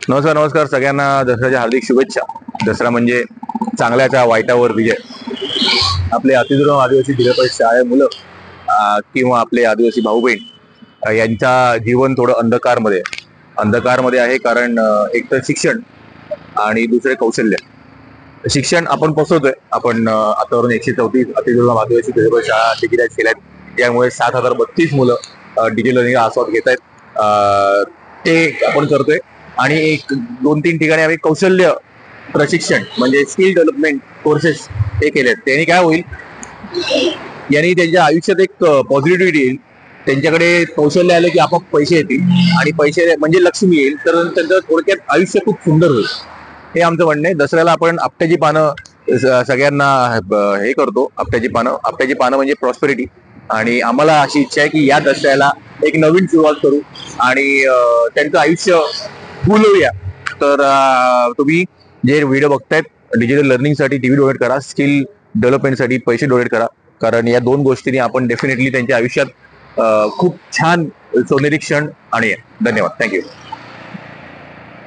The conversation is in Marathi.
नमस्कार नमस्कार सगळ्यांना दसऱ्याच्या हार्दिक शुभेच्छा. दसरा म्हणजे चांगल्याच्या वाईटावर विजय. आपले अतिदुर्गम आदिवासी जिल्हा परिषद शाळेत मुलं किंवा आपले आदिवासी भाऊ बहीण यांचा जीवन थोडं अंधकारमध्ये आहे. कारण एक तर शिक्षण आणि दुसरे कौशल्य. शिक्षण आपण पोचवतोय. आपण आतावरून 134 अतिदुर्गम आदिवासी जिल्हा परिषद शाळा डिग्रीज केल्यात, त्यामुळे 7032 मुलं डिजिटल लर्निंग आस्वाद घेत आहेत. ते आपण करतोय आणि एक 2-3 ठिकाणी आम्ही कौशल्य प्रशिक्षण म्हणजे स्किल डेव्हलपमेंट कोर्सेस हे केलेत. त्यांनी काय होईल, यांनी त्यांच्या आयुष्यात एक पॉझिटिव्हिटी येईल. त्यांच्याकडे कौशल्य आलं की आपोआप पैसे येतील आणि पैसे म्हणजे लक्ष्मी येईल, तर त्यांचं थोडक्यात आयुष्य खूप सुंदर होईल. हे आमचं म्हणणं आहे. दसऱ्याला आपण आपट्याची पानं सगळ्यांना हे करतो. आपट्याची पानं म्हणजे प्रॉस्पेरिटी. आणि आम्हाला अशी इच्छा आहे की या दसऱ्याला एक नवीन सुरुवात करू आणि त्यांचं आयुष्य फुलवूया. तर तुम्ही जे व्हिडिओ बघतायत, डिजिटल लर्निंगसाठी टीव्ही डोनेट करा, स्किल डेव्हलपमेंटसाठी पैसे डोनेट करा. कारण या 2 गोष्टींनी आपण डेफिनेटली त्यांच्या आयुष्यात खूप छान सोनेरी क्षण आणूया. धन्यवाद. थँक्यू.